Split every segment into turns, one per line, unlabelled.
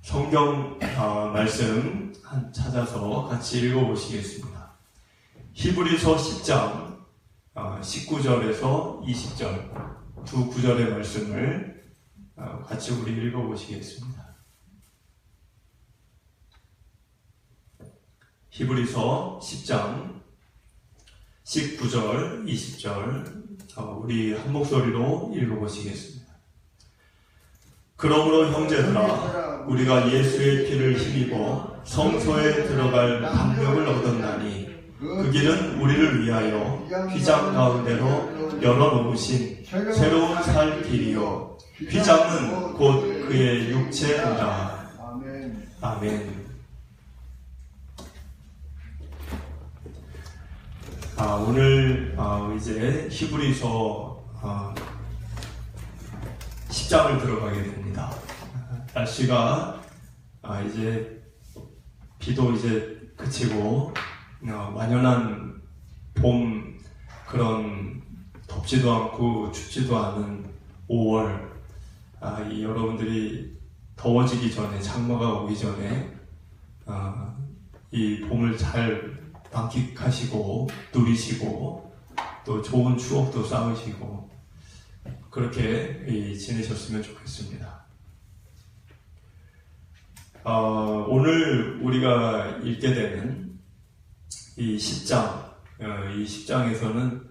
성경 말씀 찾아서 같이 읽어보시겠습니다. 히브리서 10장 19절에서 20절 두 구절의 말씀을 같이 우리 읽어보시겠습니다. 히브리서 10장 19절, 20절 우리 한 목소리로 읽어보시겠습니다. 그러므로 형제들아, 우리가 예수의 피를 힘입어 성소에 들어갈 방법을 얻었나니 그 길은 우리를 위하여 휘장 가운데로 열어놓으신 새로운 살 길이요 휘장은 곧 그의 육체이다. 아멘. 오늘 이제 히브리서 10장을 들어가게 됩니다. 날씨가 이제 비도 이제 그치고 완연한 봄, 그런 덥지도 않고 춥지도 않은 5월, 여러분들이 더워지기 전에, 장마가 오기 전에 이 봄을 잘 만끽하시고 누리시고 또 좋은 추억도 쌓으시고 그렇게 지내셨으면 좋겠습니다. 오늘 우리가 읽게 되는 이 10장, 이 10장에서는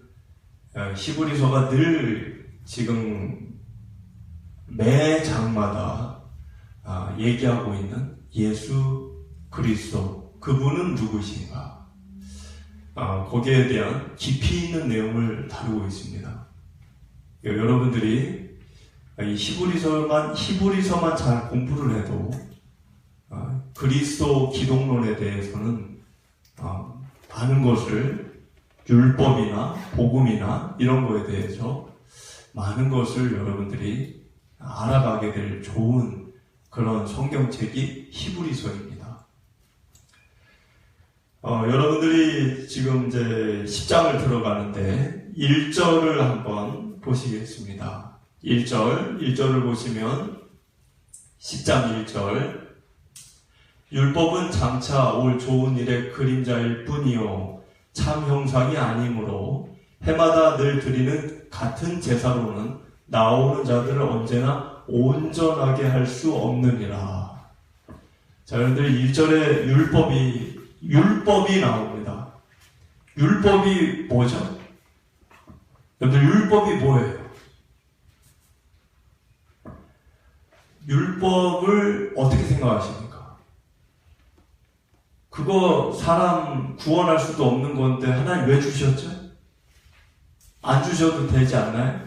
히브리서가 늘 지금 매 장마다 얘기하고 있는 예수 그리스도, 그분은 누구신가? 거기에 대한 깊이 있는 내용을 다루고 있습니다. 여러분들이 이 히브리서만 잘 공부를 해도 그리스도 기독론에 대해서는 많은 것을, 율법이나 복음이나 이런 거에 대해서 많은 것을 여러분들이 알아가게 될 좋은 그런 성경책이 히브리서입니다. 여러분들이 지금 이제 10장을 들어가는데 1절을 한번 보시겠습니다. 1절을 보시면 10장 1절, 율법은 장차 올 좋은 일의 그림자일 뿐이요 참 형상이 아니므로 해마다 늘 드리는 같은 제사로는 나오는 자들을 언제나 온전하게 할 수 없느니라. 자, 여러분들 1절에 율법이 나옵니다. 율법이 뭐죠? 여러분들 율법이 뭐예요? 율법을 어떻게 생각하십니까? 그거 사람 구원할 수도 없는 건데 하나님 왜 주셨죠? 안 주셔도 되지 않나요?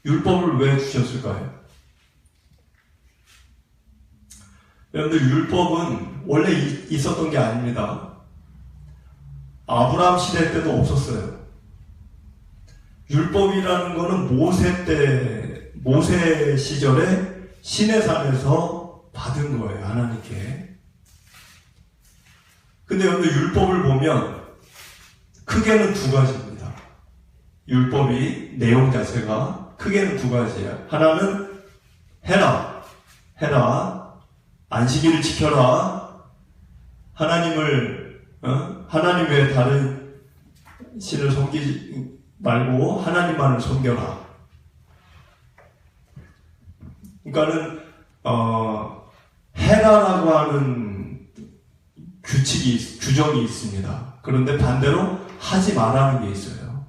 율법을 왜 주셨을까요? 여러분들 율법은 원래 있었던 게 아닙니다. 아브라함 시대 때도 없었어요. 율법이라는 거는 모세 시절에 시내산에서 받은 거예요, 하나님께. 근데 여러분들 율법을 보면 크게는 두 가지입니다. 율법이 내용 자체가 크게는 두 가지예요. 하나는 해라. 안식일을 지켜라. 하나님 외에 다른 신을 섬기지 말고 하나님만을 섬겨라. 그러니까는 해라라고 하는 규정이 있습니다. 그런데 반대로 하지 마라는 게 있어요.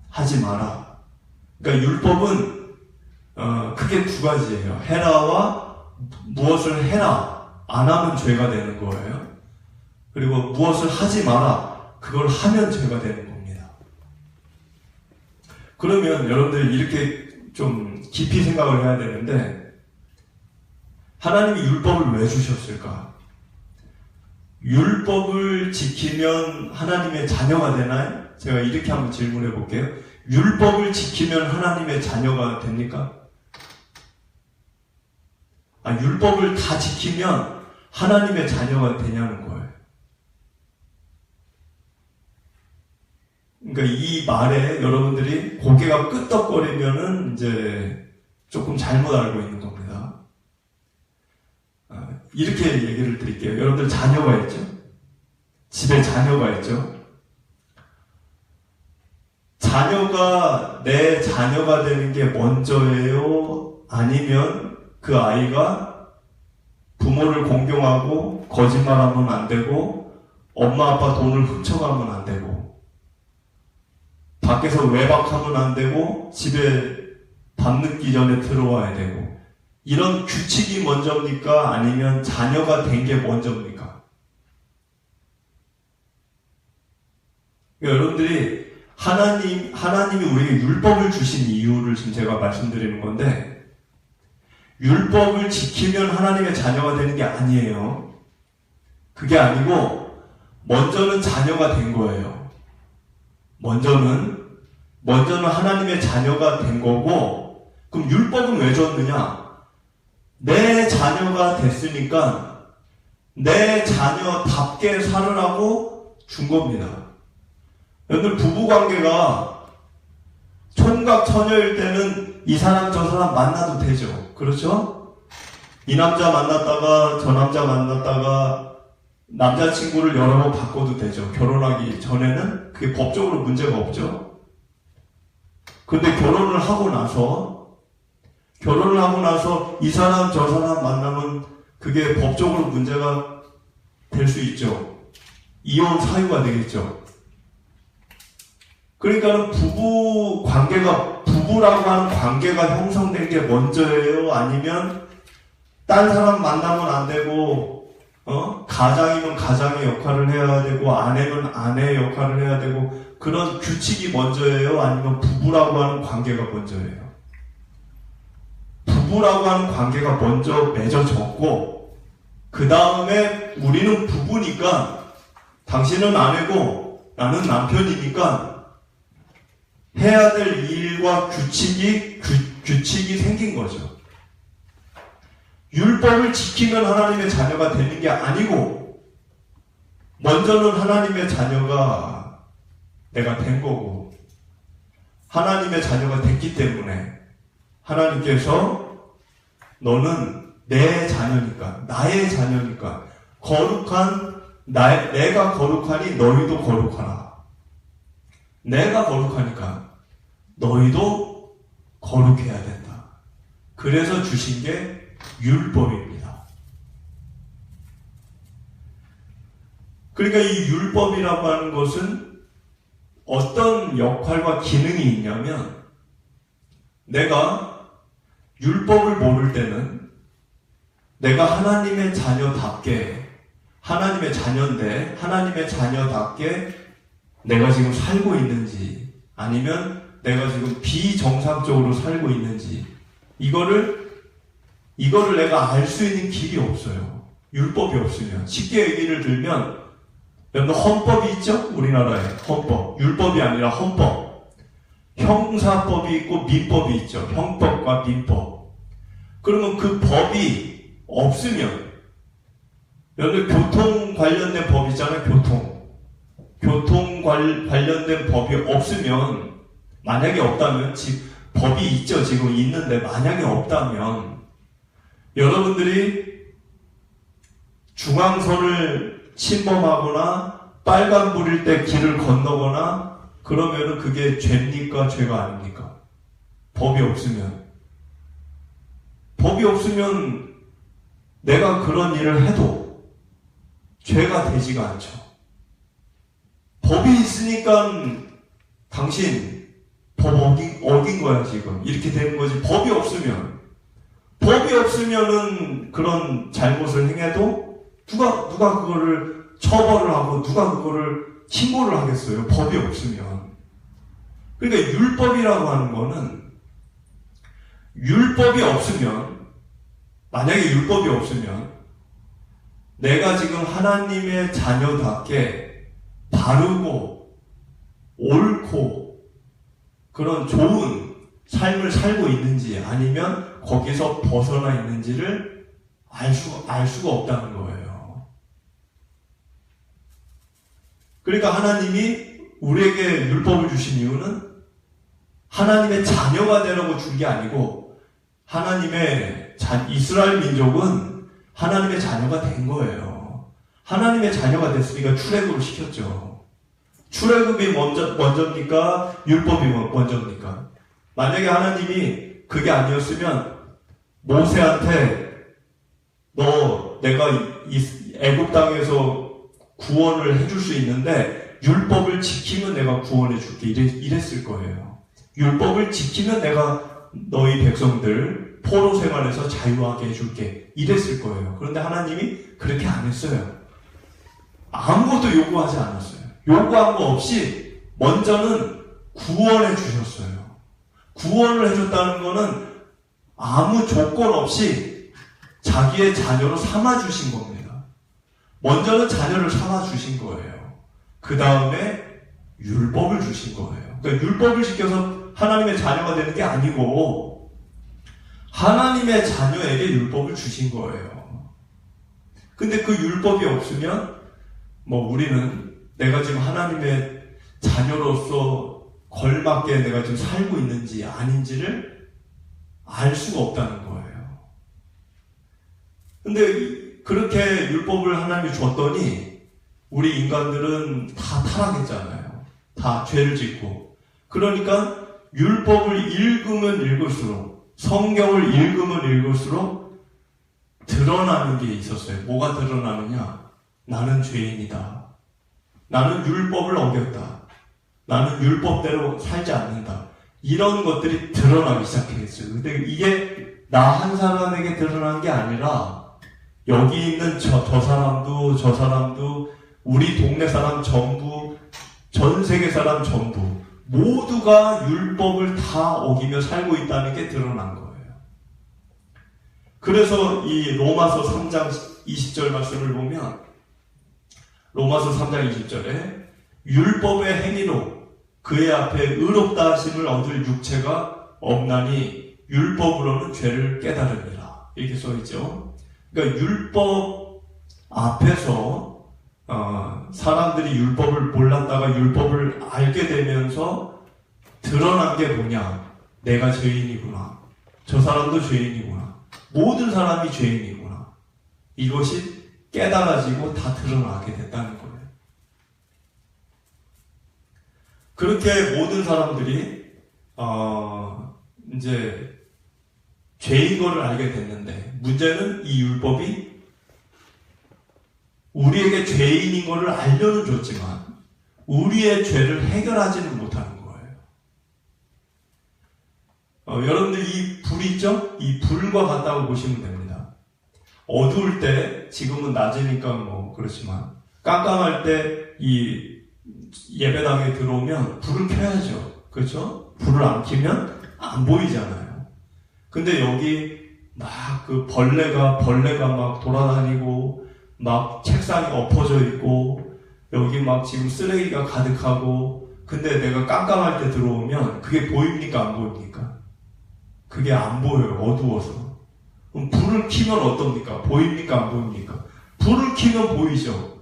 하지 마라. 그러니까 율법은 크게 두 가지예요. 해라와 무엇을 해라, 안 하면 죄가 되는 거예요. 그리고 무엇을 하지 마라, 그걸 하면 죄가 되는 겁니다. 그러면 여러분들이 이렇게 좀 깊이 생각을 해야 되는데, 하나님이 율법을 왜 주셨을까? 율법을 지키면 하나님의 자녀가 되나요? 제가 이렇게 한번 질문해 볼게요. 율법을 지키면 하나님의 자녀가 됩니까? 율법을 다 지키면 하나님의 자녀가 되냐는 거예요. 그러니까 이 말에 여러분들이 고개가 끄덕거리면은 이제 조금 잘못 알고 있는 겁니다. 이렇게 얘기를 드릴게요. 여러분들 자녀가 있죠? 집에 자녀가 있죠? 자녀가 내 자녀가 되는 게 먼저예요? 아니면 그 아이가 부모를 공경하고 거짓말하면 안 되고 엄마 아빠 돈을 훔쳐가면 안 되고 밖에서 외박하면 안 되고 집에 밤늦기 전에 들어와야 되고 이런 규칙이 먼저입니까? 아니면 자녀가 된 게 먼저입니까? 그러니까 여러분들이 하나님이 우리에게 율법을 주신 이유를 지금 제가 말씀드리는 건데, 율법을 지키면 하나님의 자녀가 되는 게 아니에요. 그게 아니고, 먼저는 자녀가 된 거예요. 먼저는 하나님의 자녀가 된 거고, 그럼 율법은 왜 줬느냐? 내 자녀가 됐으니까, 내 자녀답게 살으라고 준 겁니다. 여러분들 부부관계가 총각 처녀일 때는 이 사람 저 사람 만나도 되죠. 그렇죠? 이 남자 만났다가 저 남자 만났다가 남자친구를 여러 번 바꿔도 되죠. 결혼하기 전에는 그게 법적으로 문제가 없죠. 근데 결혼을 하고 나서 이 사람 저 사람 만나면 그게 법적으로 문제가 될 수 있죠. 이혼 사유가 되겠죠. 그러니까 부부라고 하는 관계가 형성된 게 먼저예요? 아니면 딴 사람 만나면 안 되고 가장이면 가장의 역할을 해야 되고 아내면 아내의 역할을 해야 되고 그런 규칙이 먼저예요? 아니면 부부라고 하는 관계가 먼저예요? 부부라고 하는 관계가 먼저 맺어졌고 그 다음에 우리는 부부니까 당신은 아내고 나는 남편이니까 해야 될 일과 규칙이 생긴 거죠. 율법을 지키면 하나님의 자녀가 되는 게 아니고 먼저는 하나님의 자녀가 내가 된 거고 하나님의 자녀가 됐기 때문에 하나님께서 너는 내 자녀니까 나의 자녀니까 내가 거룩하니 너희도 거룩하라. 내가 거룩하니까 너희도 거룩해야 된다. 그래서 주신 게 율법입니다. 그러니까 이 율법이라고 하는 것은 어떤 역할과 기능이 있냐면 내가 율법을 모를 때는 내가 하나님의 자녀답게 하나님의 자녀인데 하나님의 자녀답게 내가 지금 살고 있는지 아니면 내가 지금 비정상적으로 살고 있는지 이거를 내가 알 수 있는 길이 없어요. 율법이 없으면. 쉽게 얘기를 들면 여러분 헌법이 있죠? 우리나라에 헌법. 율법이 아니라 헌법. 형사법이 있고 민법이 있죠. 형법과 민법. 그러면 그 법이 없으면 여러분 교통 관련된 법 있잖아요. 교통 관련된 법이 없으면 만약에 없다면 법이 있죠. 지금 있는데 만약에 없다면 여러분들이 중앙선을 침범하거나 빨간불일 때 길을 건너거나 그러면은 그게 죄입니까? 죄가 아닙니까? 법이 없으면 내가 그런 일을 해도 죄가 되지가 않죠. 법이 있으니까 당신 법 어긴 거야 지금 이렇게 되는 거지. 법이 없으면은 그런 잘못을 행해도 누가 그거를 처벌을 하고 누가 그거를 신고를 하겠어요. 법이 없으면. 그러니까 율법이라고 하는 거는 만약에 율법이 없으면 내가 지금 하나님의 자녀답게 바르고 옳고 그런 좋은 삶을 살고 있는지 아니면 거기서 벗어나 있는지를 알 수가 없다는 거예요. 그러니까 하나님이 우리에게 율법을 주신 이유는 하나님의 자녀가 되라고 준 게 아니고 하나님의 이스라엘 민족은 하나님의 자녀가 된 거예요. 하나님의 자녀가 됐으니까 출애굽을 시켰죠. 출애굽이 먼저입니까? 율법이 먼저입니까? 만약에 하나님이 그게 아니었으면 모세한테 내가 이 애굽 땅에서 구원을 해줄 수 있는데 율법을 지키면 내가 구원해 줄게 이랬을 거예요. 율법을 지키면 내가 너희 백성들 포로 생활에서 자유하게 해줄게 이랬을 거예요. 그런데 하나님이 그렇게 안 했어요. 아무것도 요구하지 않았어요. 요구한 거 없이 먼저는 구원해 주셨어요. 구원을 해줬다는 거는 아무 조건 없이 자기의 자녀로 삼아주신 겁니다. 먼저는 자녀를 삼아주신 거예요. 그 다음에 율법을 주신 거예요. 그러니까 율법을 지켜서 하나님의 자녀가 되는 게 아니고 하나님의 자녀에게 율법을 주신 거예요. 근데 그 율법이 없으면 우리는 내가 지금 하나님의 자녀로서 걸맞게 내가 지금 살고 있는지 아닌지를 알 수가 없다는 거예요. 근데 그렇게 율법을 하나님이 줬더니 우리 인간들은 다 타락했잖아요. 다 죄를 짓고. 그러니까 율법을 읽으면 읽을수록, 성경을 읽으면 읽을수록 드러나는 게 있었어요. 뭐가 드러나느냐? 나는 죄인이다. 나는 율법을 어겼다. 나는 율법대로 살지 않는다. 이런 것들이 드러나기 시작했어요. 근데 이게 나 한 사람에게 드러난 게 아니라 여기 있는 저 사람도 우리 동네 사람 전부, 전 세계 사람 전부 모두가 율법을 다 어기며 살고 있다는 게 드러난 거예요. 그래서 이 로마서 3장 20절 말씀을 보면 로마서 3장 20절에 율법의 행위로 그의 앞에 의롭다 하심을 얻을 육체가 없나니 율법으로는 죄를 깨달으리라. 이렇게 써있죠. 그러니까 율법 앞에서 사람들이 율법을 몰랐다가 율법을 알게 되면서 드러난 게 뭐냐? 내가 죄인이구나. 저 사람도 죄인이구나. 모든 사람이 죄인이구나. 이것이 깨달아지고 다 드러나게 됐다는 거예요. 그렇게 모든 사람들이 이제 죄인 거를 알게 됐는데 문제는 이 율법이 우리에게 죄인인 거를 알려는 줬지만 우리의 죄를 해결하지는 못하는 거예요. 여러분들 이 불 있죠? 이 불과 같다고 보시면 됩니다. 어두울 때, 지금은 낮이니까 그렇지만 깜깜할 때 이 예배당에 들어오면 불을 켜야죠. 그렇죠? 불을 안 켜면 안 보이잖아요. 근데 여기 막 그 벌레가 막 돌아다니고 막 책상이 엎어져 있고 여기 막 지금 쓰레기가 가득하고 근데 내가 깜깜할 때 들어오면 그게 보입니까? 안 보입니까? 그게 안 보여요. 어두워서. 그럼 불을 켜면 어떻습니까? 보입니까? 안 보입니까? 불을 켜면 보이죠.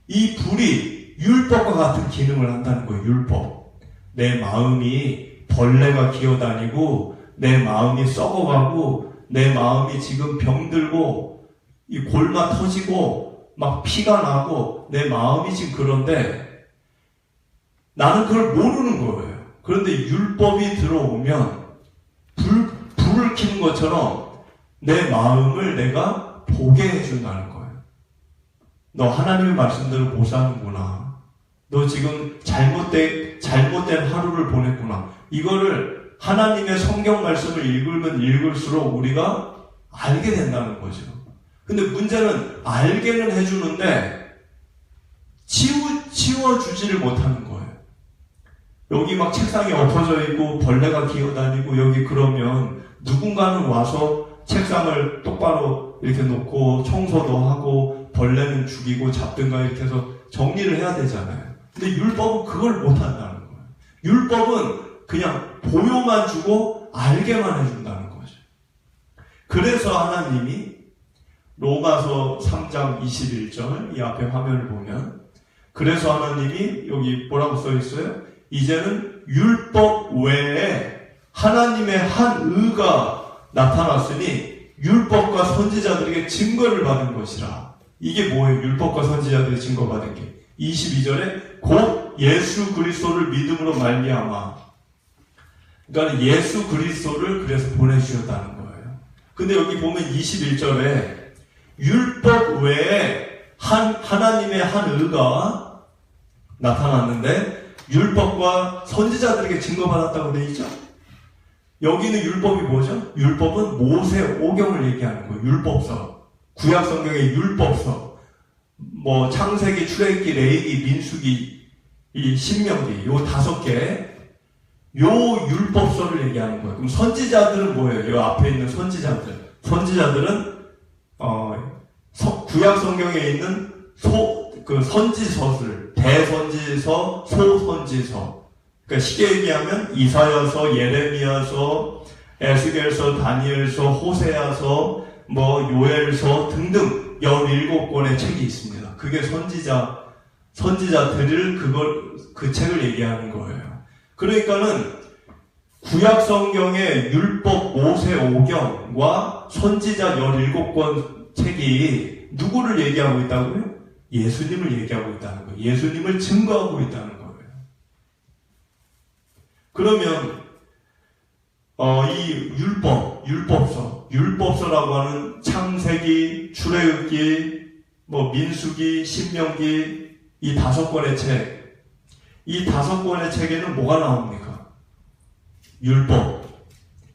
이 불이 율법과 같은 기능을 한다는 거예요. 율법. 내 마음이 벌레가 기어다니고 내 마음이 썩어가고 내 마음이 지금 병들고 이 골마 터지고 막 피가 나고 내 마음이 지금 그런데 나는 그걸 모르는 거예요. 그런데 율법이 들어오면 불을 켜는 것처럼 내 마음을 내가 보게 해준다는 거예요. 너 하나님의 말씀대로 못 사는구나. 너 지금 잘못된 하루를 보냈구나. 이거를 하나님의 성경 말씀을 읽으면 읽을수록 우리가 알게 된다는 거죠. 근데 문제는 알게는 해주는데 치워주지를 못하는 거예요. 여기 막 책상이 엎어져 있고 벌레가 기어다니고 여기 그러면 누군가는 와서 책상을 똑바로 이렇게 놓고 청소도 하고 벌레는 죽이고 잡든가 이렇게 해서 정리를 해야 되잖아요. 근데 율법은 그걸 못한다는 거예요. 율법은 그냥 보여만 주고 알게만 해준다는 거죠. 그래서 하나님이 로마서 3장 21절 이 앞에 화면을 보면 그래서 하나님이 여기 뭐라고 써있어요? 이제는 율법 외에 하나님의 한 의가 나타났으니 율법과 선지자들에게 증거를 받은 것이라. 이게 뭐예요? 율법과 선지자들에게 증거받은 게. 22절에 곧 예수 그리스도를 믿음으로 말미암아. 그러니까 예수 그리스도를 그래서 보내주셨다는 거예요. 근데 여기 보면 21절에 율법 외에 하나님의 한 의가 나타났는데 율법과 선지자들에게 증거받았다고 되어 있죠? 여기는 율법이 뭐죠? 율법은 모세 오경을 얘기하는 거예요. 율법서. 구약 성경의 율법서. 뭐 창세기, 출애굽기, 레위기, 민수기, 이 신명기 요 5개 요 율법서를 얘기하는 거예요. 그럼 선지자들은 뭐예요? 요 앞에 있는 선지자들. 선지자들은 구약 성경에 있는 선지서들, 대선지서, 소선지서. 그러니까 쉽게 얘기하면 이사야서, 예레미야서, 에스겔서, 다니엘서, 호세아서, 뭐 요엘서 등등 17권의 책이 있습니다. 그게 선지자들을 그 책을 얘기하는 거예요. 그러니까는 구약 성경의 율법 모세 오경과 선지자 17권 책이 누구를 얘기하고 있다고요? 예수님을 얘기하고 있다는 거예요. 예수님을 증거하고 있다는 거예요. 그러면 이 율법서라고 하는 창세기, 출애굽기, 뭐 민수기, 신명기 이 5권의 책. 이 5권의 책에는 뭐가 나옵니까?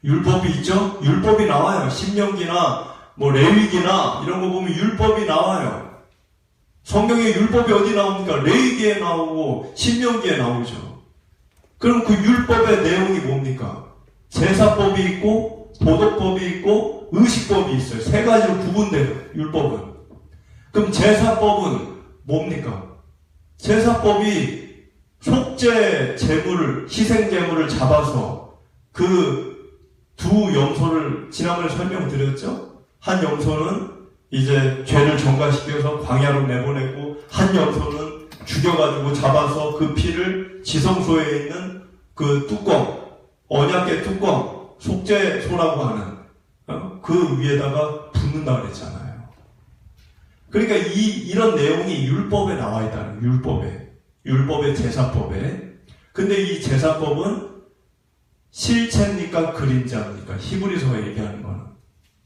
율법이 있죠? 율법이 나와요. 신명기나 뭐 레위기나 이런 거 보면 율법이 나와요. 성경에 율법이 어디 나옵니까? 레위기에 나오고 신명기에 나오죠. 그럼 그 율법의 내용이 뭡니까? 제사법이 있고 도덕법이 있고 의식법이 있어요. 3가지로 구분돼요. 율법은. 그럼 제사법은 뭡니까? 제사법이 속죄 제물을, 희생 제물을 잡아서 그 두 염소를 지난번에 설명드렸죠? 한 염소는 이제 죄를 전가시켜서 광야로 내보내고 한 염소는 죽여가지고 잡아서 그 피를 지성소에 있는 그 뚜껑, 언약궤 뚜껑, 속죄소라고 하는 그 위에다가 붓는다 그랬잖아요. 그러니까 이런 내용이 율법에 나와 있다는 거예요. 율법의 제사법에. 근데 이 제사법은 실체입니까? 그림자입니까? 히브리서가 얘기하는 거는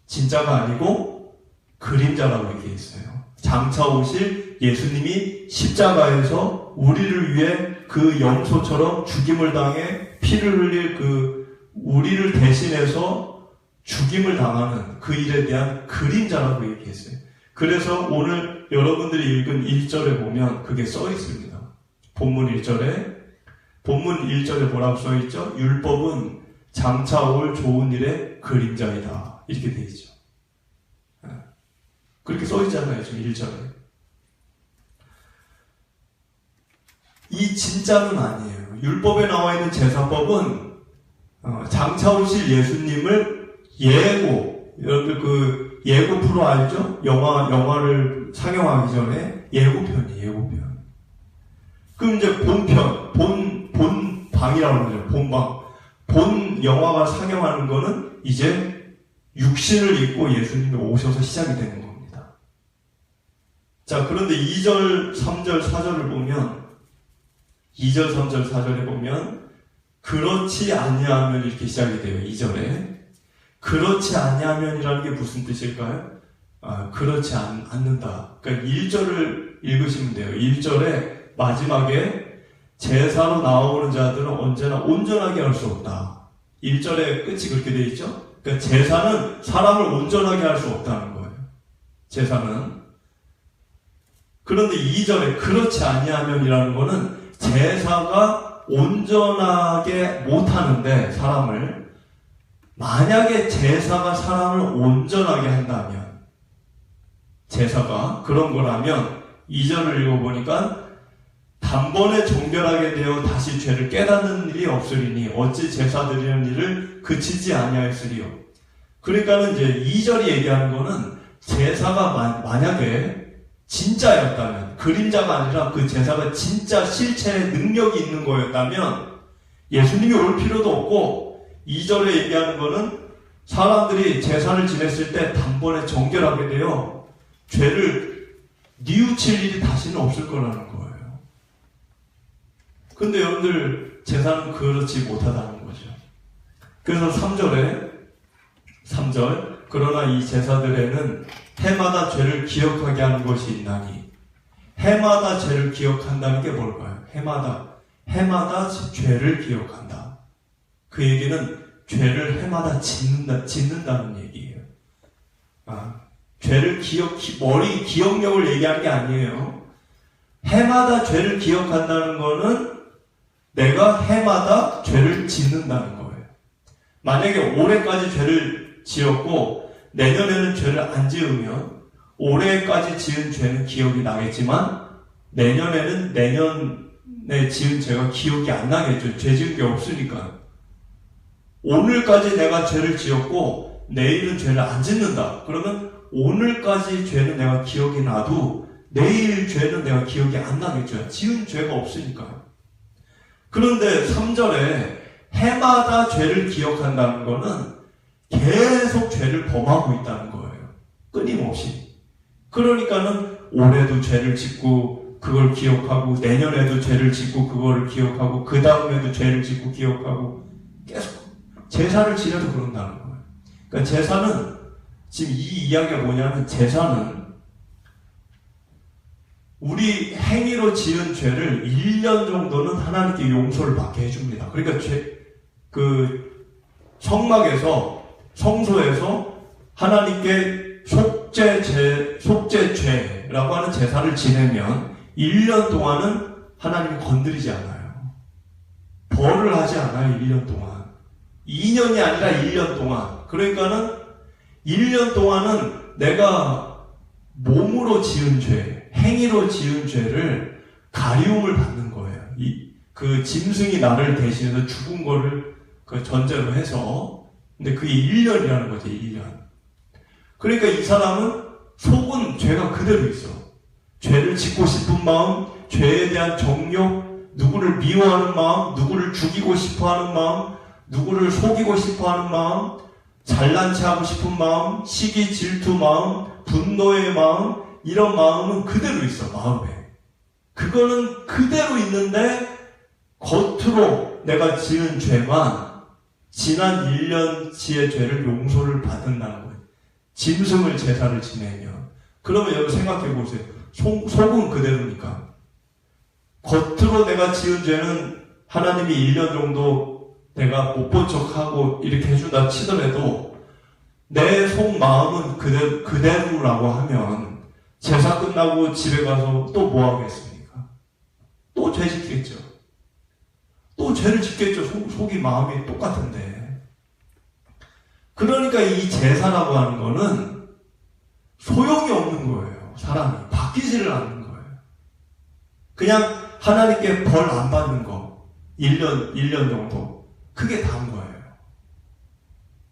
진짜가 아니고 그림자라고 얘기했어요. 장차 오실 예수님이 십자가에서 우리를 위해 그 염소처럼 죽임을 당해 피를 흘릴 우리를 대신해서 죽임을 당하는 그 일에 대한 그림자라고 얘기했어요. 그래서 오늘 여러분들이 읽은 1절에 보면 그게 써 있습니다. 본문 1절에 뭐라고 써 있죠? 율법은 장차 올 좋은 일의 그림자이다. 이렇게 되어 있죠. 그렇게 써 있잖아요. 지금 1절에. 이 진짜는 아니에요. 율법에 나와 있는 제사법은 장차 오실 예수님을 여러분들 그 예고 프로 알죠? 영화를 상영하기 전에 예고편이에요. 예고편. 그럼 이제 본방이라고 그러죠. 본방. 본 영화가 상영하는 거는 이제 육신을 입고 예수님이 오셔서 시작이 되는 겁니다. 자, 그런데 2절, 3절, 4절을 보면 2절, 3절, 4절에 보면 그렇지 아니하면 이렇게 시작이 돼요. 2절에. 그렇지 아니하면이라는 게 무슨 뜻일까요? 그렇지 않는다. 그러니까 1절을 읽으시면 돼요. 1절에 마지막에 제사로 나오는 자들은 언제나 온전하게 할 수 없다. 1절의 끝이 그렇게 되어 있죠? 그러니까 제사는 사람을 온전하게 할 수 없다는 거예요. 제사는. 그런데 2절에 그렇지 아니하면이라는 거는 제사가 온전하게 못하는데 사람을 만약에 제사가 사람을 온전하게 한다면 제사가 그런 거라면 2절을 읽어보니까 단번에 정결하게 되어 다시 죄를 깨닫는 일이 없으리니 어찌 제사 드리는 일을 그치지 아니하였으리요. 그러니까는 이제 2절이 얘기하는 거는 제사가 만약에 진짜였다면 그림자가 아니라 그 제사가 진짜 실체의 능력이 있는 거였다면 예수님이 올 필요도 없고 2절에 얘기하는 거는 사람들이 제사를 지냈을 때 단번에 정결하게 되어 죄를 뉘우칠 일이 다시는 없을 거라는 거예요. 근데 여러분들 제사는 그렇지 못하다는 거죠. 그래서 3절 그러나 이 제사들에는 해마다 죄를 기억하게 하는 것이 있나니. 해마다 죄를 기억한다는 게 뭘까요? 해마다 죄를 기억한다. 그 얘기는 죄를 해마다 짓는다는 얘기예요. 죄를 머리 기억력을 얘기하는 게 아니에요. 해마다 죄를 기억한다는 거는 내가 해마다 죄를 짓는다는 거예요. 만약에 올해까지 죄를 지었고 내년에는 죄를 안 지으면 올해까지 지은 죄는 기억이 나겠지만 내년에는 내년에 지은 죄가 기억이 안 나겠죠. 죄 지은 게 없으니까. 오늘까지 내가 죄를 지었고 내일은 죄를 안 짓는다. 그러면 오늘까지 죄는 내가 기억이 나도 내일 죄는 내가 기억이 안 나겠죠. 지은 죄가 없으니까요. 그런데 3절에 해마다 죄를 기억한다는 거는 계속 죄를 범하고 있다는 거예요. 끊임없이. 그러니까는 올해도 죄를 짓고 그걸 기억하고 내년에도 죄를 짓고 그거를 기억하고 그 다음에도 죄를 짓고 기억하고 계속 제사를 지내도 그런다는 거예요. 그러니까 제사는 지금 이 이야기가 뭐냐면 제사는 우리 행위로 지은 죄를 1년 정도는 하나님께 용서를 받게 해줍니다. 그러니까 성막에서 성소에서 하나님께 속죄죄라고 하는 제사를 지내면 1년 동안은 하나님이 건드리지 않아요. 벌을 하지 않아요. 1년 동안. 2년이 아니라 1년 동안. 그러니까는 1년 동안은 내가 몸으로 지은 죄, 행위로 지은 죄를 가리움을 받는 거예요. 그 짐승이 나를 대신해서 죽은 거를 그 전제로 해서. 근데 그게 1년이라는 거죠. 1년. 그러니까 이 사람은 속은 죄가 그대로 있어. 죄를 짓고 싶은 마음, 죄에 대한 정욕, 누구를 미워하는 마음, 누구를 죽이고 싶어하는 마음, 누구를 속이고 싶어하는 마음, 잘난 체 하고 싶은 마음, 시기 질투 마음, 분노의 마음, 이런 마음은 그대로 있어. 마음에. 그거는 그대로 있는데 겉으로 내가 지은 죄만 지난 1년치의 죄를 용서를 받는다는 거예요. 짐승을 제사를 지내면. 그러면 여러분 생각해 보세요. 속은 그대로니까. 겉으로 내가 지은 죄는 하나님이 1년 정도 내가 못 본 척하고 이렇게 해준다 치더라도 내 속마음은 그대로라고 하면 제사 끝나고 집에 가서 또 뭐 하겠습니까? 또 죄 짓겠죠. 또 죄를 짓겠죠. 속이 마음이 똑같은데. 그러니까 이 제사라고 하는 거는 소용이 없는 거예요. 사람이 바뀌지를 않는 거예요. 그냥 하나님께 벌 안 받는 거 1년 정도 그게 다인 거예요.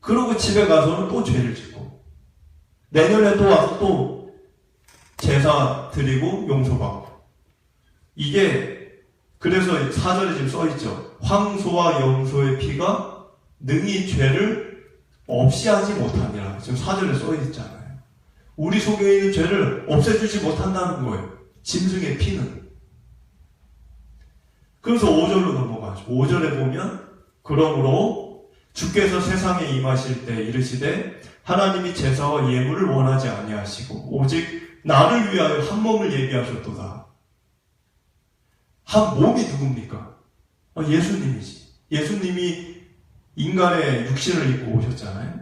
그러고 집에 가서는 또 죄를 짓고 내년에 또 와서 또 제사 드리고 용서받고. 이게 그래서 4절에 지금 써있죠. 황소와 염소의 피가 능히 죄를 없이 하지 못하니라. 지금 4절에 써있잖아요. 우리 속에 있는 죄를 없애주지 못한다는 거예요. 짐승의 피는. 그래서 5절로 넘어가죠. 5절에 보면 그러므로 주께서 세상에 임하실 때 이르시되 하나님이 제사와 예물을 원하지 아니하시고 오직 나를 위하여 한 몸을 예비하셨도다. 한 몸이 누굽니까? 예수님이지. 예수님이 인간의 육신을 입고 오셨잖아요.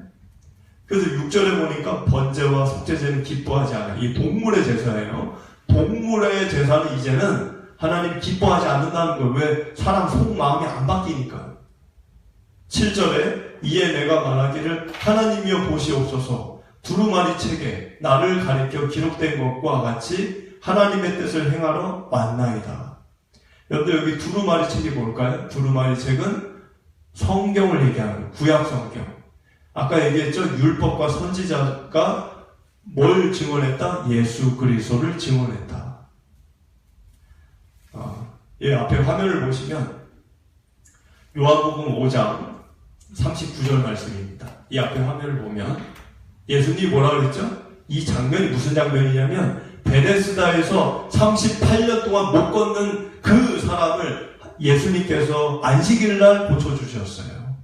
그래서 6절에 보니까 번제와 속죄제는 기뻐하지 않아요. 이 동물의 제사예요. 동물의 제사는 이제는 하나님이 기뻐하지 않는다는 거예요. 왜? 사람 속마음이 안 바뀌니까. 7절에 이에 내가 말하기를 하나님이여 보시옵소서 두루마리 책에 나를 가리켜 기록된 것과 같이 하나님의 뜻을 행하러 왔나이다. 여러분들 여기 두루마리 책이 뭘까요? 두루마리 책은 성경을 얘기하는 거예요. 구약 성경. 아까 얘기했죠? 율법과 선지자가 뭘 증언했다? 예수 그리스도를 증언했다. 앞에 화면을 보시면 요한복음 5장 39절 말씀입니다. 이 앞에 화면을 보면 예수님이 뭐라 그랬죠? 이 장면이 무슨 장면이냐면 베데스다에서 38년 동안 못 걷는 그 사람을 예수님께서 안식일날 고쳐주셨어요.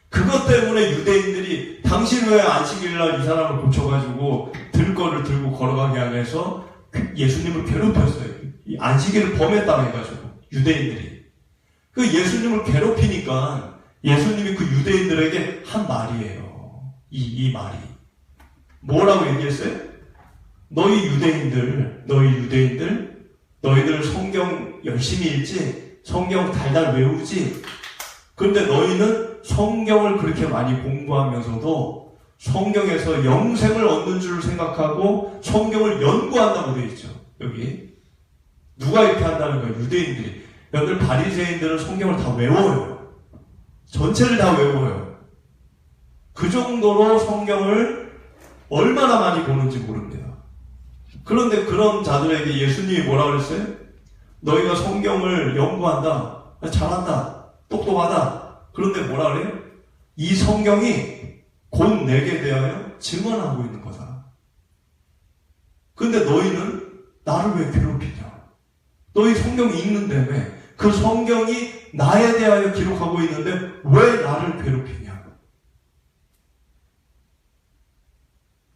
그것 때문에 유대인들이 당신 왜 안식일날 이 사람을 고쳐가지고 들거를 들고 걸어가게 하면서 예수님을 괴롭혔어요. 이 안식일을 범했다고 해가지고 유대인들이. 그 예수님을 괴롭히니까 예수님이 그 유대인들에게 한 말이에요. 이 말이. 뭐라고 얘기했어요? 너희들 성경 열심히 읽지? 성경 달달 외우지? 그런데 너희는 성경을 그렇게 많이 공부하면서도 성경에서 영생을 얻는 줄 생각하고 성경을 연구한다고 되어 있죠. 여기. 누가 이렇게 한다는 거예요? 유대인들이. 여러분들 바리새인들은 성경을 다 외워요. 전체를 다 외워요. 그 정도로 성경을 얼마나 많이 보는지 모릅니다. 그런데 그런 자들에게 예수님이 뭐라 그랬어요? 너희가 성경을 연구한다. 잘한다. 똑똑하다. 그런데 뭐라 그래요? 이 성경이 곧 내게 대하여 증언하고 있는 거다. 근데 너희는 나를 왜 괴롭히냐? 너희 성경이 읽는다며. 그 성경이 나에 대하여 기록하고 있는데 왜 나를 괴롭히냐?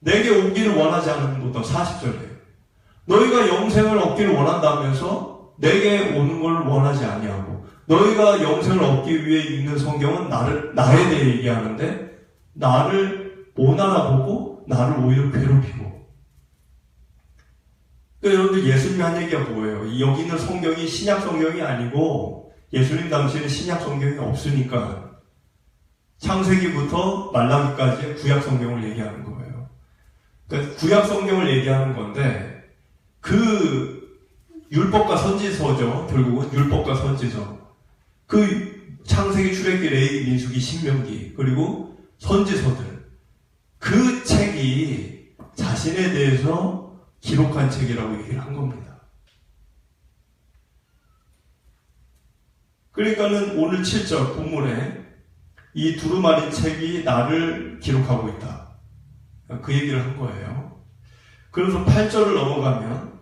내게 오기를 원하지 않는 것도 40절이에요. 너희가 영생을 얻기를 원한다면서 내게 오는 걸 원하지 아니하고 너희가 영생을 얻기 위해 읽는 성경은 나에 대해 얘기하는데 나를 못 알아보고 나를 오히려 괴롭히고. 그러니까 여러분들 예수님이 한 얘기가 뭐예요? 여기 있는 성경이 신약 성경이 아니고 예수님 당시에는 신약 성경이 없으니까 창세기부터 말라기까지의 구약 성경을 얘기하는 거예요. 그러니까 구약 성경을 얘기하는 건데 그 율법과 선지서죠. 결국은 율법과 선지서. 그 창세기, 출애굽기, 레위기, 민수기, 신명기 그리고 선지서들. 그 책이 자신에 대해서 기록한 책이라고 얘기를 한 겁니다. 그러니까는 오늘 7절 본문에 이 두루마리 책이 나를 기록하고 있다. 그 얘기를 한 거예요. 그래서 8절을 넘어가면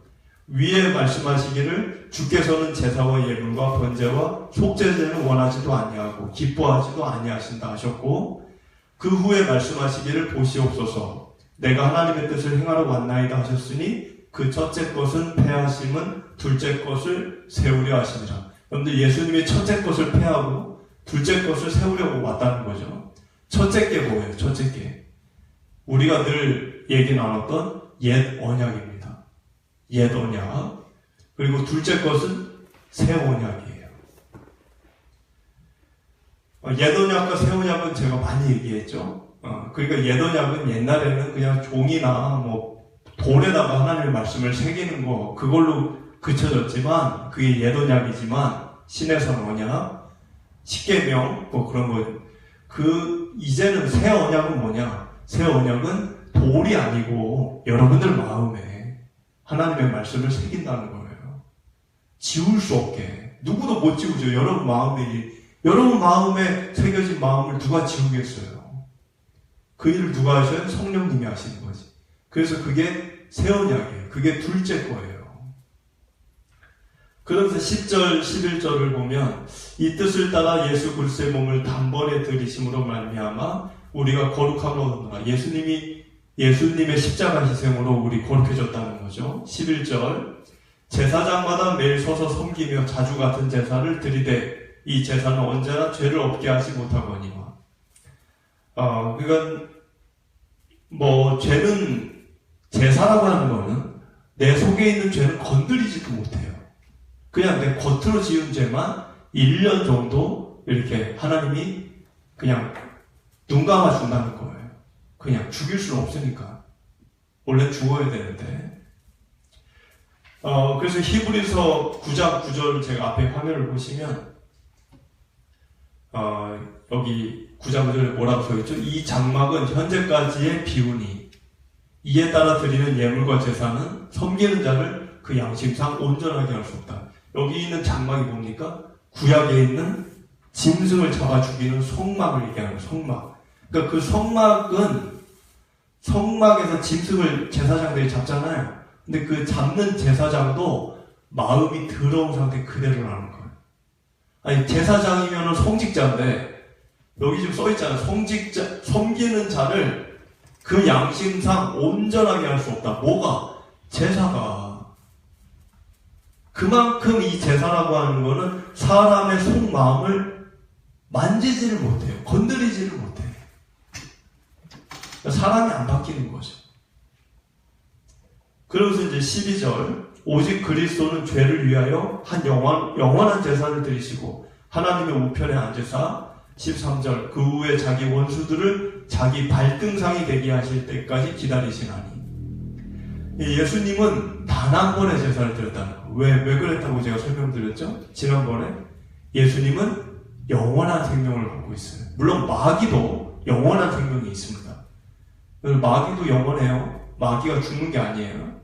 위에 말씀하시기를 주께서는 제사와 예물과 번제와 속죄제는 원하지도 아니하고 기뻐하지도 아니하신다 하셨고 그 후에 말씀하시기를 보시옵소서 내가 하나님의 뜻을 행하러 왔나이다 하셨으니 그 첫째 것은 패하심은 둘째 것을 세우려 하시니라. 그런데 예수님이 첫째 것을 패하고 둘째 것을 세우려고 왔다는 거죠. 첫째 게 뭐예요? 첫째 게 우리가 늘 얘기 나눴던 옛 언약입니다. 옛 언약. 그리고 둘째 것은 새 언약이에요. 옛 언약과 새 언약은 제가 많이 얘기했죠. 그러니까 옛 언약은 옛날에는 그냥 종이나 뭐 돌에다가 하나님의 말씀을 새기는 거 그걸로 그쳐졌지만 그게 옛 언약이지만 신해선 언약, 십계명 뭐 그런 거. 이제는 새 언약은 뭐냐? 새 언약은 돌이 아니고 여러분들 마음에 하나님의 말씀을 새긴다는 거예요. 지울 수 없게. 누구도 못 지우죠. 여러분 마음에 새겨진 마음을 누가 지우겠어요? 그 일을 누가 하셔요? 성령님이 하시는 거지. 그래서 그게 새 언약이에요. 그게 둘째 거예요. 그래서 10절, 11절을 보면 이 뜻을 따라 예수 그리스도의 몸을 단번에 들이심으로 말미암아 우리가 거룩함을 얻노라. 예수님의 십자가 희생으로 우리 거룩해졌다는 거죠. 11절 제사장마다 매일 서서 섬기며 자주 같은 제사를 드리되 이 제사는 언제나 죄를 없게 하지 못하거니와. 그러니까 죄는 제사라고 하는 거는 내 속에 있는 죄는 건드리지도 못해요. 그냥 내 겉으로 지은 죄만 1년 정도 이렇게 하나님이 그냥 눈 감아준다는 거예요. 그냥 죽일 수는 없으니까. 원래 죽어야 되는데. 그래서 히브리서 9장 9절 제가 앞에 화면을 보시면 여기 9장 9절에 뭐라고 써있죠? 이 장막은 현재까지의 비우니 이에 따라 드리는 예물과 제사는 섬기는 자를 그 양심상 온전하게 할 수 없다. 여기 있는 장막이 뭡니까? 구약에 있는 짐승을 잡아 죽이는 속막을 얘기하는 거예요. 속막. 그러니까 그 속막에서 짐승을 제사장들이 잡잖아요. 근데 그 잡는 제사장도 마음이 더러운 상태 그대로라는 거예요. 아니, 제사장이면은 성직자인데, 여기 지금 써있잖아요. 성직자, 섬기는 자를 그 양심상 온전하게 할 수 없다. 뭐가? 제사가. 그만큼 이 제사라고 하는 거는 사람의 속마음을 만지지를 못해요. 건드리지를 못해요. 사람이 안 바뀌는 거죠. 그러면서 이제 12절, 오직 그리스도는 죄를 위하여 한 영원한 제사를 드리시고 하나님의 우편에 앉으사 13절, 그 후에 자기 원수들을 자기 발등상이 되게 하실 때까지 기다리시나니. 예수님은 단 한 번의 제사를 드렸다는 거. 왜 그랬다고 제가 설명드렸죠? 지난번에 예수님은 영원한 생명을 갖고 있어요. 물론 마귀도 영원한 생명이 있습니다. 마귀도 영원해요. 마귀가 죽는 게 아니에요.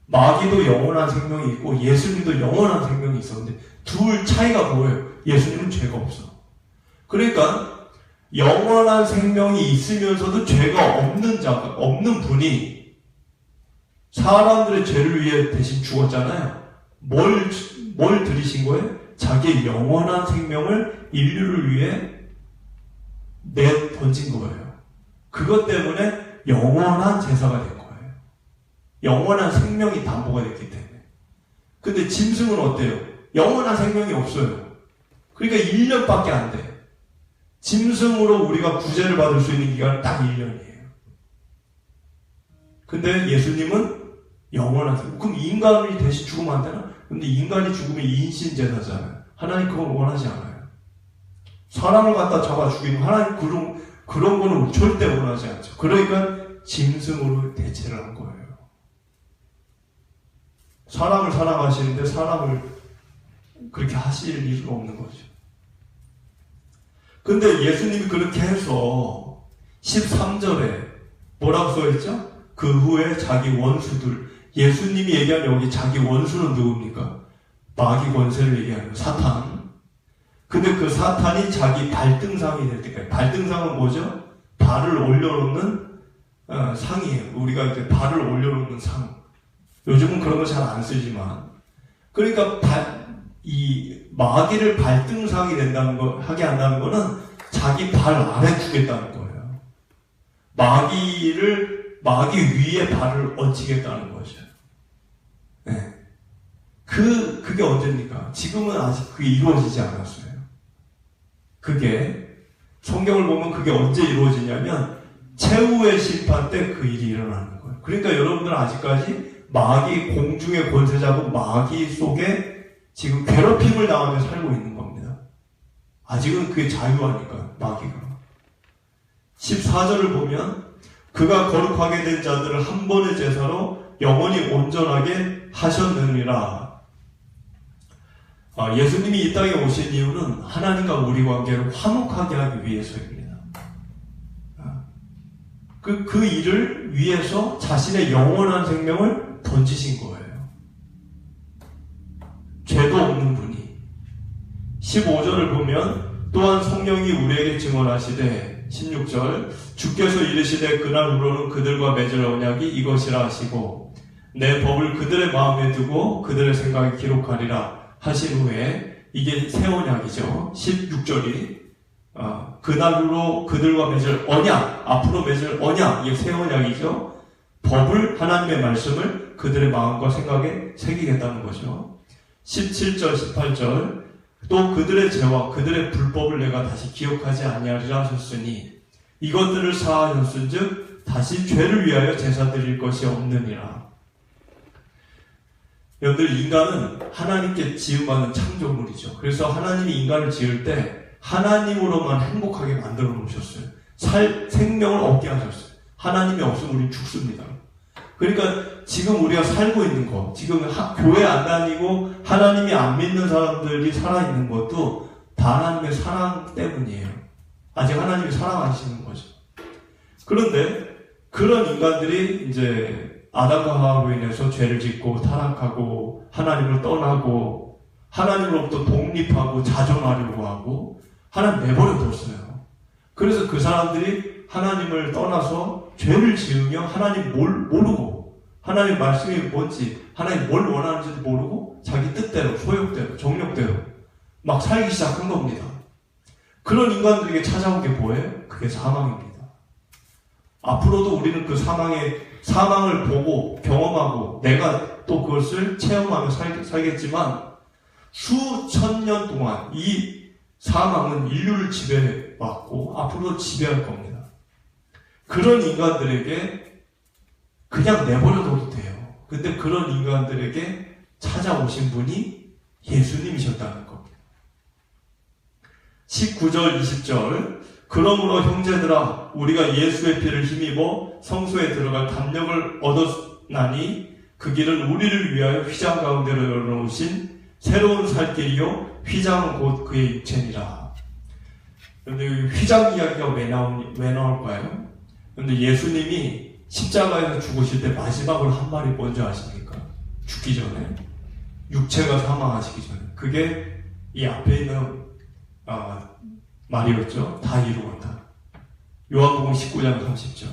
마귀도 영원한 생명이 있고 예수님도 영원한 생명이 있었는데 둘 차이가 뭐예요? 예수님은 죄가 없어. 그러니까 영원한 생명이 있으면서도 죄가 없는 분이 사람들의 죄를 위해 대신 죽었잖아요. 뭘 드리신 거예요? 자기의 영원한 생명을 인류를 위해 던진 거예요. 그것 때문에 영원한 제사가 된 거예요. 영원한 생명이 담보가 됐기 때문에. 근데 짐승은 어때요? 영원한 생명이 없어요. 그러니까 1년밖에 안 돼. 짐승으로 우리가 구제를 받을 수 있는 기간은 딱 1년이에요. 근데 예수님은 영원한 생명. 그럼 인간이 대신 죽으면 안 되나? 근데 인간이 죽으면 인신제사잖아요. 하나님 그건 원하지 않아요. 사람을 갖다 잡아 죽이면 하나님 그런 거는 절대 원하지 않죠. 그러니까 짐승으로 대체를 한 거예요. 사람을 사랑하시는데 사람을 그렇게 하실 일은 없는 거죠. 근데 예수님이 그렇게 해서 13절에 뭐라고 써있죠? 그 후에 자기 원수들. 예수님이 얘기하는 여기 자기 원수는 누굽니까? 마귀 권세를 얘기하는 거예요. 사탄. 근데 그 사탄이 자기 발등상이 될 때까지. 발등상은 뭐죠? 발을 올려놓는 상이에요. 우리가 이제 발을 올려놓는 상. 요즘은 그런 거 잘 안 쓰지만. 그러니까 이 마귀를 발등상이 하게 한다는 거는 자기 발 아래 두겠다는 거예요. 마귀 위에 발을 얹히겠다는 거죠. 네. 그게 언제입니까? 지금은 아직 그게 이루어지지 않았어요. 그게, 성경을 보면 그게 언제 이루어지냐면, 최후의 심판 때 그 일이 일어나는 거예요. 그러니까 여러분들은 아직까지 공중의 권세 잡은 마귀 속에 지금 괴롭힘을 당하며 살고 있는 겁니다. 아직은 그게 자유하니까, 마귀가. 14절을 보면, 그가 거룩하게 된 자들을 한 번의 제사로 영원히 온전하게 하셨느니라. 예수님이 이 땅에 오신 이유는 하나님과 우리 관계를 화목하게 하기 위해서입니다. 그 일을 위해서 자신의 영원한 생명을 던지신 거예요. 죄도 없는 분이. 15절을 보면 또한 성령이 우리에게 증언하시되 16절 주께서 이르시되 그날 후로는 그들과 맺을 언약이 이것이라 하시고 내 법을 그들의 마음에 두고 그들의 생각에 기록하리라 하신 후에 이게 새 언약이죠. 16절이 그날 후로 그들과 맺을 언약, 앞으로 맺을 언약, 이게 새 언약이죠. 법을, 하나님의 말씀을 그들의 마음과 생각에 새기겠다는 거죠. 17절, 18절 또 그들의 죄와 그들의 불법을 내가 다시 기억하지 아니하리라 하셨으니 이것들을 사하셨은즉 다시 죄를 위하여 제사 드릴 것이 없느니라. 여러분들, 인간은 하나님께 지음받은 창조물이죠. 그래서 하나님이 인간을 지을 때 하나님으로만 행복하게 만들어 놓으셨어요. 생명을 얻게 하셨어요. 하나님이 없으면 우리 죽습니다. 그러니까 지금 우리가 살고 있는 거, 지금 교회 안 다니고 하나님이 안 믿는 사람들이 살아있는 것도 다 하나님의 사랑 때문이에요. 아직 하나님이 사랑하시는 거죠. 그런데 그런 인간들이 이제 아담과 하와로 인해서 죄를 짓고 타락하고 하나님을 떠나고 하나님으로부터 독립하고 자존하려고 하고 하나님 내버려 뒀어요. 그래서 그 사람들이 하나님을 떠나서 죄를 지으며 하나님 모르고 하나님 말씀이 뭔지 하나님 뭘 원하는지도 모르고 자기 뜻대로 소욕대로 정욕대로 막 살기 시작한 겁니다. 그런 인간들에게 찾아온 게 뭐예요? 그게 사망입니다. 앞으로도 우리는 그 사망을 보고 경험하고 내가 또 그것을 체험하며 살겠지만 수천 년 동안 이 사망은 인류를 지배해왔고 앞으로도 지배할 겁니다. 그런 인간들에게 그냥 내버려둬도 돼요. 근데 그런 인간들에게 찾아오신 분이 예수님이셨다는 겁니다. 19절, 20절 그러므로 형제들아 우리가 예수의 피를 힘입어 성소에 들어갈 담력을 얻었나니 그 길은 우리를 위하여 휘장 가운데로 열어놓으신 새로운 살 길이요 휘장은 곧 그의 육체니라. 그런데 휘장 이야기가 왜 나올까요? 그런데 예수님이 십자가에서 죽으실 때 마지막으로 한 말이 뭔지 아십니까? 죽기 전에 육체가 사망하시기 전에 그게 이 앞에 있는 말이었죠. 다 이루었다. 요한복음 19장 30절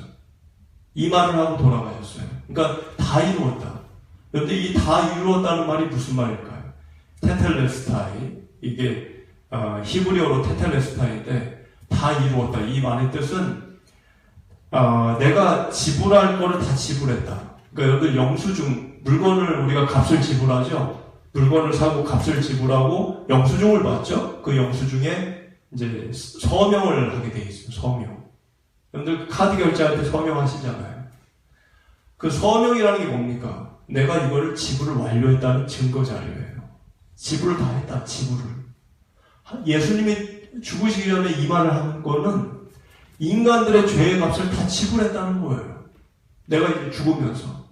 이 말을 하고 돌아가셨어요. 그러니까 다 이루었다. 그런데 이 다 이루었다는 말이 무슨 말일까요? 테텔레스타이 이게 히브리어로 테텔레스타이인데 다 이루었다. 이 말의 뜻은 내가 지불할 거를 다 지불했다. 그러니까 여기 영수증 물건을 우리가 값을 지불하죠. 물건을 사고 값을 지불하고 영수증을 받죠. 그 영수증에 이제 서명을 하게 돼 있어요. 서명. 여러분들 카드 결제할 때 서명하시잖아요. 그 서명이라는 게 뭡니까? 내가 이거를 지불을 완료했다는 증거 자료예요. 지불을 다 했다. 지불을. 예수님이 죽으시기 전에 이 말을 하는 거는 인간들의 죄의 값을 다 지불했다는 거예요. 내가 이제 죽으면서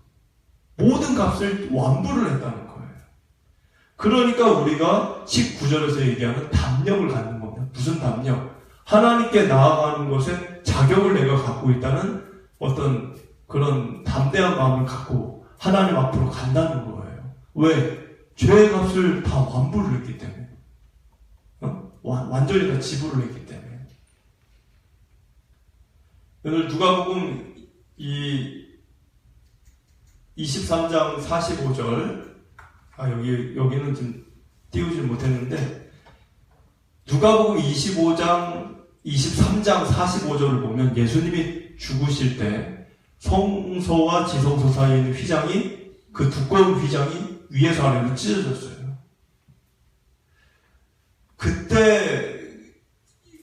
모든 값을 완부를 했다는 거예요. 그러니까 우리가 19절에서 얘기하는 담력을 갖는 겁니다. 무슨 담력? 하나님께 나아가는 것에 자격을 내가 갖고 있다는 어떤 그런 담대한 마음을 갖고 하나님 앞으로 간다는 거예요. 왜? 죄의 값을 다 완부를 했기 때문에. 완전히 다 지불을 했기 때문에. 오늘 누가복음 이 23장 45절 여기는 좀 띄우질 못했는데 누가복음 23장 45절을 보면 예수님이 죽으실 때 성소와 지성소 사이에 있는 휘장이 그 두꺼운 휘장이 위에서 아래로 찢어졌어요. 그때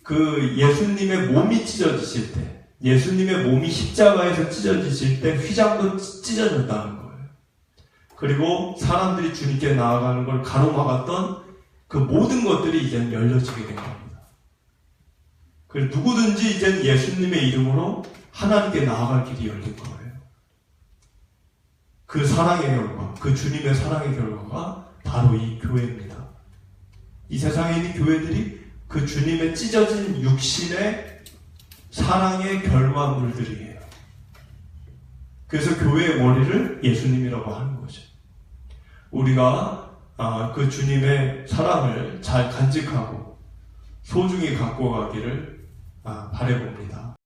그 예수님의 몸이 찢어지실 때 예수님의 몸이 십자가에서 찢어지실 때 휘장도 찢어졌다는 거예요. 그리고 사람들이 주님께 나아가는 걸 가로막았던 그 모든 것들이 이제는 열려지게 된 겁니다. 그리고 누구든지 이제는 예수님의 이름으로 하나님께 나아갈 길이 열린 거예요. 그 사랑의 결과, 그 주님의 사랑의 결과가 바로 이 교회입니다. 이 세상에 있는 교회들이 그 주님의 찢어진 육신의 사랑의 결과물들이에요. 그래서 교회의 머리를 예수님이라고 하는 거죠. 우리가 그 주님의 사랑을 잘 간직하고 소중히 갖고 가기를 바라봅니다.